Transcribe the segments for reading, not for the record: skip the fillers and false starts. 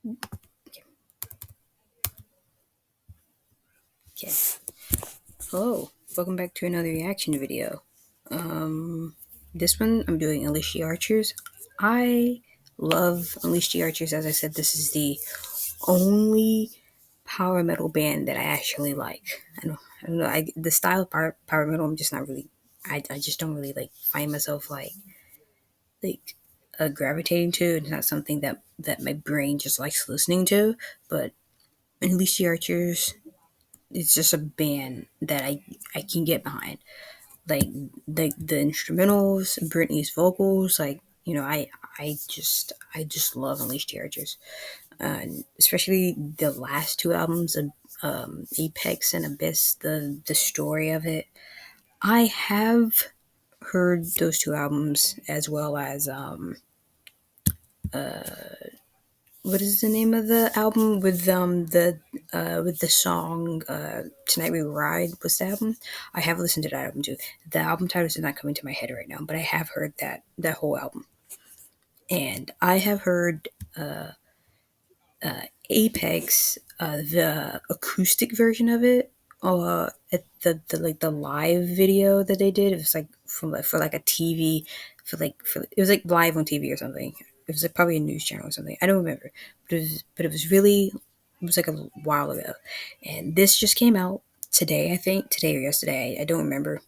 Okay. Hello. Welcome back to another reaction video. This one I'm doing Unleash the Archers. I love Unleash the Archers. As I said, this is the only power metal band that I actually like. I don't know. The style of power metal, I'm just not really. I just don't really like find myself like gravitating to. It's not something that my brain just likes listening to. But Unleash the Archers, it's just a band that I can get behind. Like the instrumentals, Britney's vocals, I just love Unleashed Characters, and especially the last two albums of Apex and Abyss. The story of it, I have heard those two albums as well as what is the name of the album with the song "Tonight We Ride"? Was the album? I have listened to that album too. The album titles is not coming to my head right now, but I have heard that whole album, and I have heard Apex, the acoustic version of it. At the live video that they did, it was like for like a TV, it was like live on TV or something. It was like probably a news channel or something. I don't remember, but it was really, it was like a while ago, and this just came out today. I think today or yesterday. I don't remember.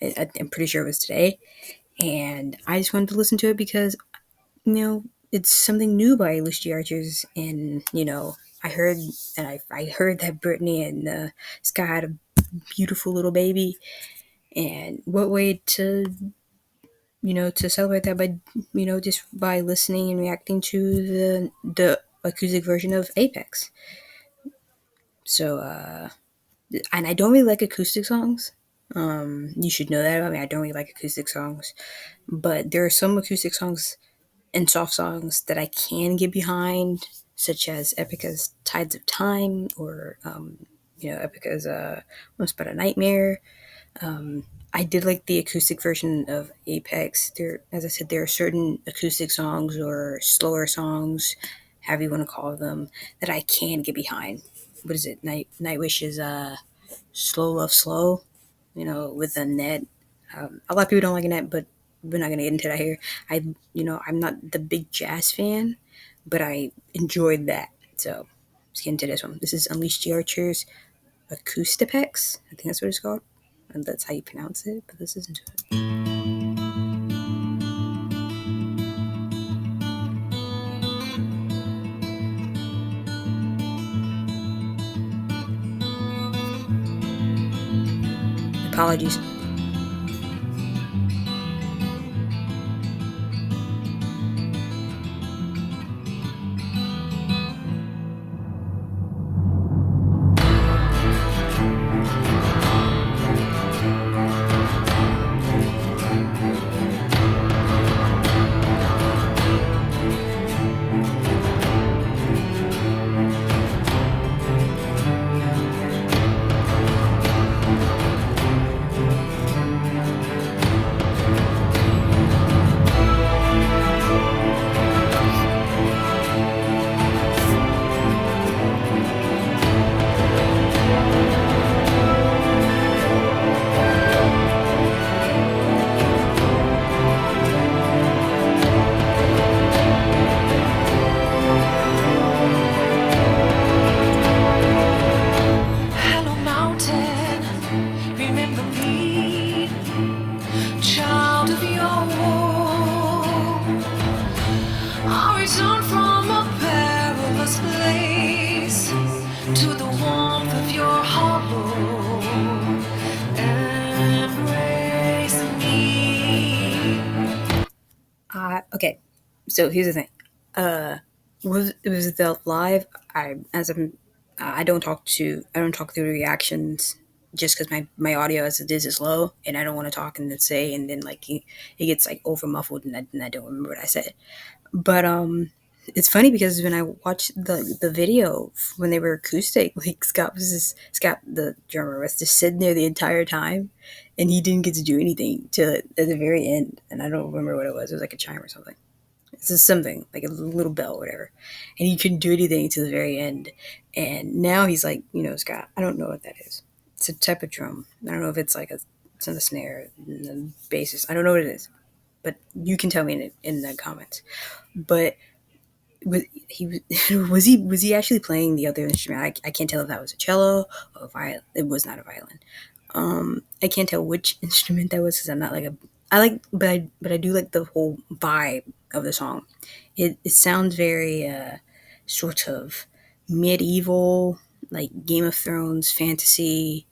I'm pretty sure it was today, and I just wanted to listen to it because it's something new by Lucy Archers, and I heard I heard that Brittany and Sky had a beautiful little baby, and what way to to celebrate that by just by listening and reacting to the acoustic version of Apex. So and I don't really like acoustic songs. You should know that about me. I don't really like acoustic songs, but there are some acoustic songs and soft songs that I can get behind, such as Epica's Tides of Time or, Epica's Once But a Nightmare. I did like the acoustic version of Apex. There, as I said, there are certain acoustic songs or slower songs, however you want to call them, that I can get behind. What is it? Nightwish is Slow Love Slow, with a net. A lot of people don't like Annette, but we're not gonna get into that here. I'm not the big jazz fan, but I enjoyed that. So let's get into this one. This is Unleash the Archers, Acoustipex. I think that's what it's called, and that's how you pronounce it. But this isn't it. Apologies. Hello, mountain, remember me, child of your womb. I return from a perilous place to the warmth of your hollow. Embrace me. Okay, so here's the thing. Was the live? I don't talk through the reactions just because my audio as it is low, and I don't want to talk and then say, and then like it gets like over muffled, and I don't remember what I said. But it's funny because when I watched the video when they were acoustic, like Scott the drummer was just sitting there the entire time, and he didn't get to do anything till at the very end, and I don't remember what it was. It was like a chime or something. It's just something like a little bell, or whatever, and he couldn't do anything to the very end. And now he's like, Scott, I don't know what that is. It's a type of drum. I don't know if it's like it's on the snare, the bassist. I don't know what it is, but you can tell me in the comments. But was he was he actually playing the other instrument? I can't tell if that was a cello or a violin. It was not a violin. I can't tell which instrument that was because I'm not like a I like but I do like the whole vibe of the song. It sounds very sort of medieval, like Game of Thrones fantasy.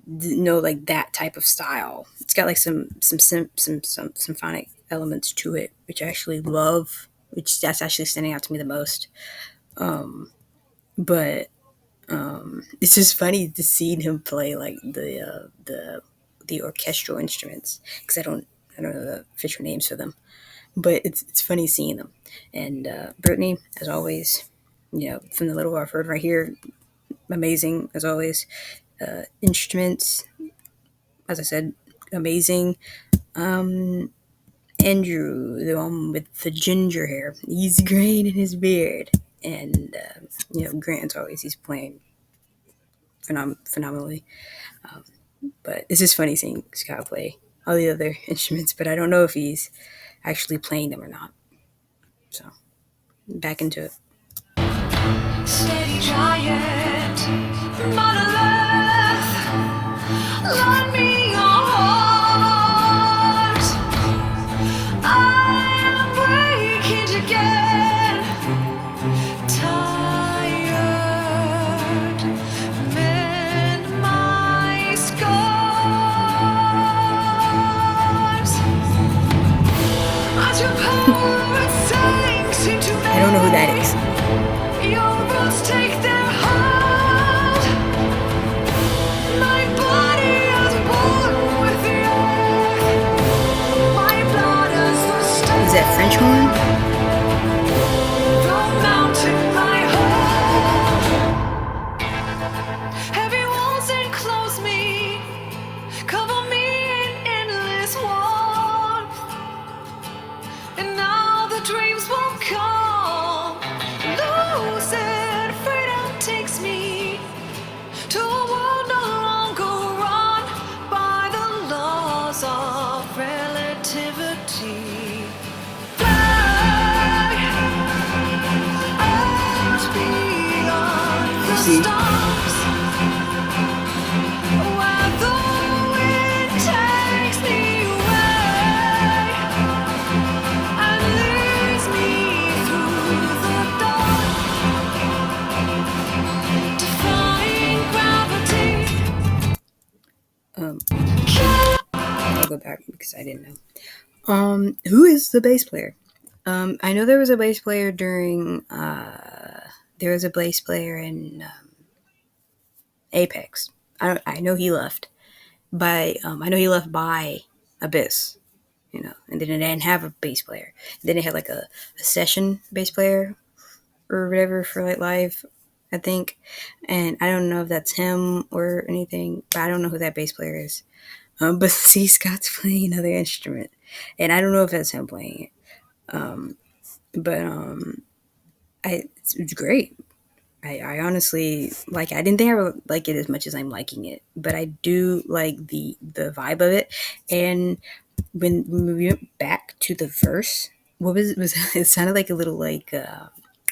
Like that type of style. It's got like some symphonic elements to it, which I actually love. Which that's actually standing out to me the most. But it's just funny to see him play like the orchestral instruments because I don't know the official names for them, but it's funny seeing them. And Brittany, as always, from the little I've heard right here, amazing as always. Instruments, as I said, amazing. Andrew, the one with the ginger hair, he's graying in his beard, and Grant always he's playing phenomenally. But it's just funny seeing Scott play all the other instruments, but I don't know if he's actually playing them or not. So back into it. Steady giant, monolith, lend me your heart. I am breaking again, tired, mend my scars. As your power sinks into I don't know who that is. your roots take their hold. My body is born with the earth. My blood is the stone. Is that French horn? The mountain my home. Heavy walls enclose me, cover me in endless warmth. And now the dreams won't come. Lucid freedom takes me to a world no longer run by the laws of relativity. Fly out beyond the See. stars, where the wind takes me away and leads me through the dark, defying gravity. I'll go back because I didn't know. Who is the bass player? I know there was a bass player during. There was a bass player in Apex. I know he left by. I know he left by Abyss. And then it didn't have a bass player. Then it had like a session bass player or whatever for like live, I think. And I don't know if that's him or anything, but I don't know who that bass player is. But see, Scott's playing another instrument, and I don't know if that's him playing it. But it's great. I honestly like. I didn't think I would like it as much as I'm liking it, but I do like the vibe of it. And when we went back to the verse, what was it sounded like a little like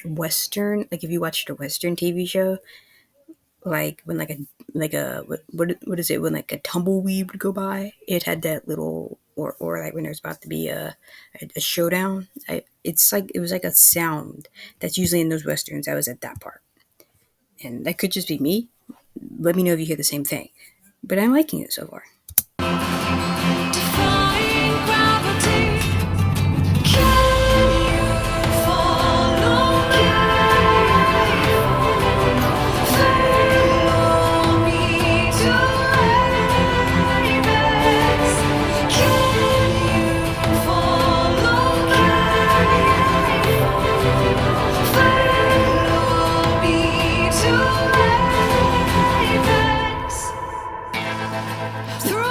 western. Like if you watched a western TV show, like when what is it when like a tumbleweed would go by, it had that little or like when there's about to be a showdown. It's like it was like a sound that's usually in those westerns. I was at that part, and that could just be me. Let me know if you hear the same thing, but I'm liking it so far. Defying gravity. Can you follow me? Follow me to Apex. Can you follow me? Follow me to Apex. Through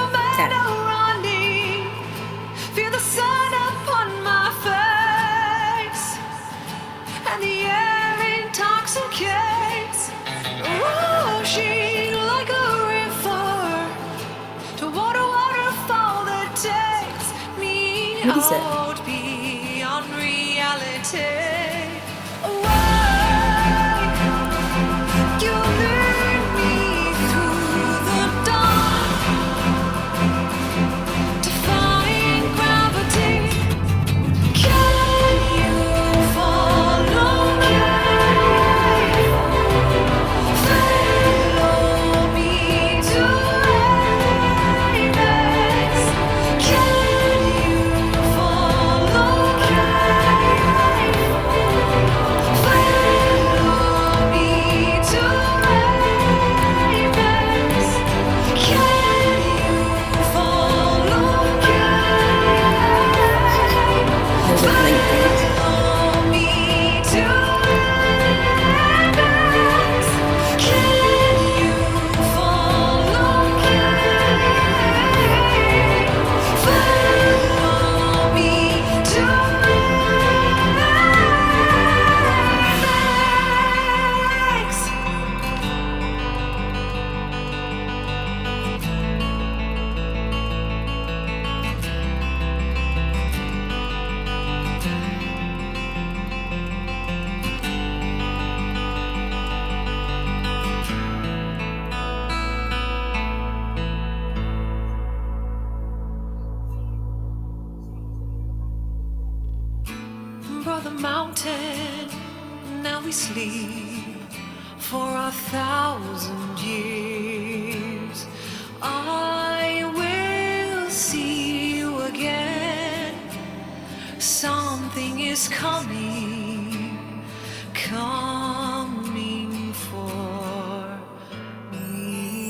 and the air intoxicates, rushing like a river toward a waterfall that takes me What is that? out beyond reality. Away, you lead me through the dawn, defying gravity. Can you follow me? Follow me to Apex. Can you follow me? Follow me to Apex. Can you follow me? There's like link things. Follow me to Apex. Can you follow me? Follow me to Apex. Brother Mountain, now we sleep for 1,000 years. I will see you again. Something is coming, coming for me.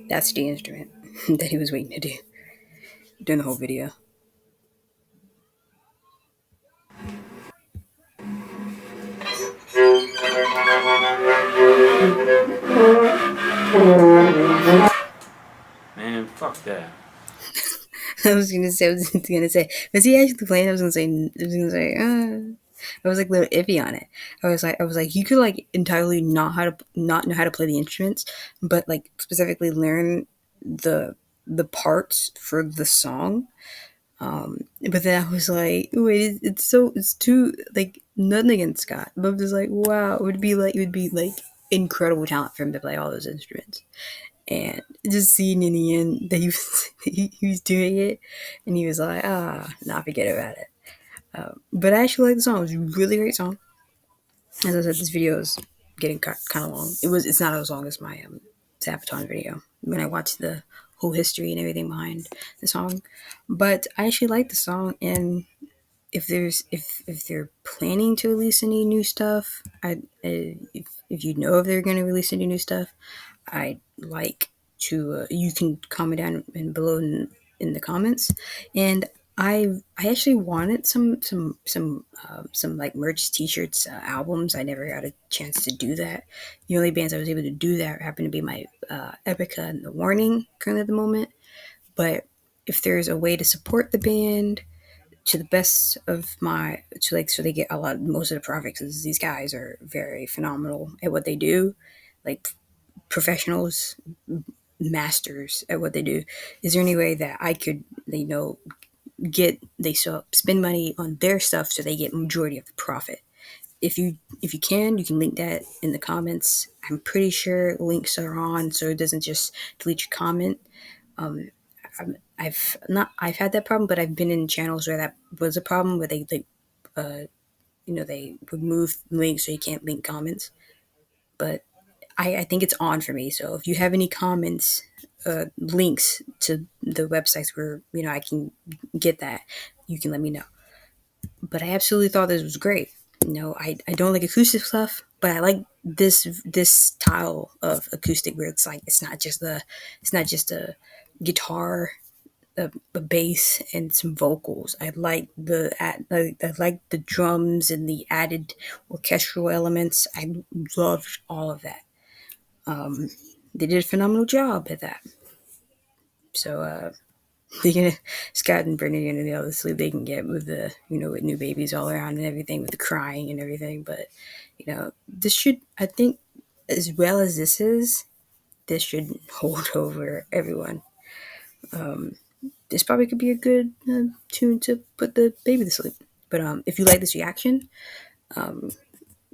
That's the instrument that he was waiting to do during the whole video. Man, fuck that. I was gonna say, was he actually playing? I was like a little iffy on it. I was like, you could like entirely not know how to play the instruments, but like specifically learn the the parts for the song. But then I was like, wait, it's too like nothing against Scott, but I'm just like, wow, it would be like incredible talent for him to play all those instruments. And just seeing in the end that he was he was doing it, and he was like, nah, forget about it. But I actually like the song. It was a really great song. As I said, this video is getting kind of long. It's not as long as my Sabaton video when I watched the whole history and everything behind the song. But I actually like the song, and if they're planning to release any new stuff, if you know if they're going to release any new stuff, I'd like to. You can comment down and below in the comments, and I actually wanted some like merch, t-shirts, albums. I never got a chance to do that. The only bands I was able to do that happened to be my Epica and the Warning currently at the moment. But if there's a way to support the band to the best of my to like so they get a lot most of the profit because these guys are very phenomenal at what they do, like professionals, masters at what they do. Is there any way that I could, get they so spend money on their stuff so they get majority of the profit? If you can link that in the comments. I'm pretty sure links are on, so it doesn't just delete your comment. I've had that problem, but I've been in channels where that was a problem where uh, they would move links so you can't link comments. But I think it's on for me. So if you have any comments, links to the websites where I can get that, you can let me know. But I absolutely thought this was great. I don't like acoustic stuff, but I like this style of acoustic where it's like it's not just a guitar, a bass, and some vocals. I like the drums and the added orchestral elements. I loved all of that. They did a phenomenal job at that. So They're gonna Scott and Brittany are gonna be all the sleep they can get with the with new babies all around and everything with the crying and everything. But this should, I think, as well as this should hold over everyone. This probably could be a good tune to put the baby to sleep. But if you like this reaction,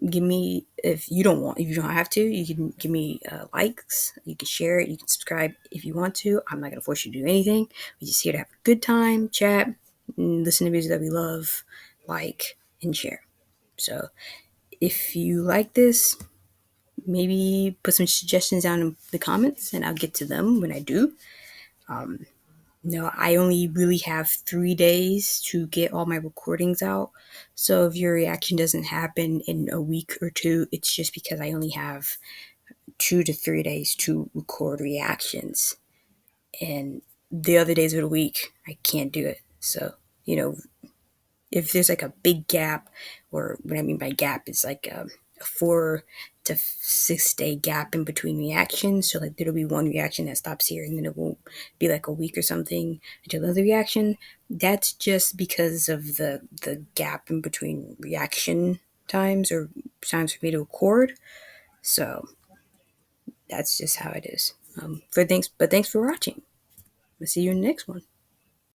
give me, if you don't have to, you can give me likes, you can share it, you can subscribe if you want to. I'm not going to force you to do anything. We're just here to have a good time, chat, and listen to music that we love, like, and share. So if you like this, maybe put some suggestions down in the comments and I'll get to them when I do. No, I only really have 3 days to get all my recordings out. So if your reaction doesn't happen in a week or two, it's just because I only have 2 to 3 days to record reactions. And the other days of the week, I can't do it. So, you know, if there's like a big gap, or what I mean by gap is like a 4 to 6 day gap in between reactions. So like there'll be one reaction that stops here, and then it won't be like a week or something until another reaction. That's just because of the gap in between reaction times or times for me to record. So that's just how it is. But thanks for watching. We'll see you in the next one.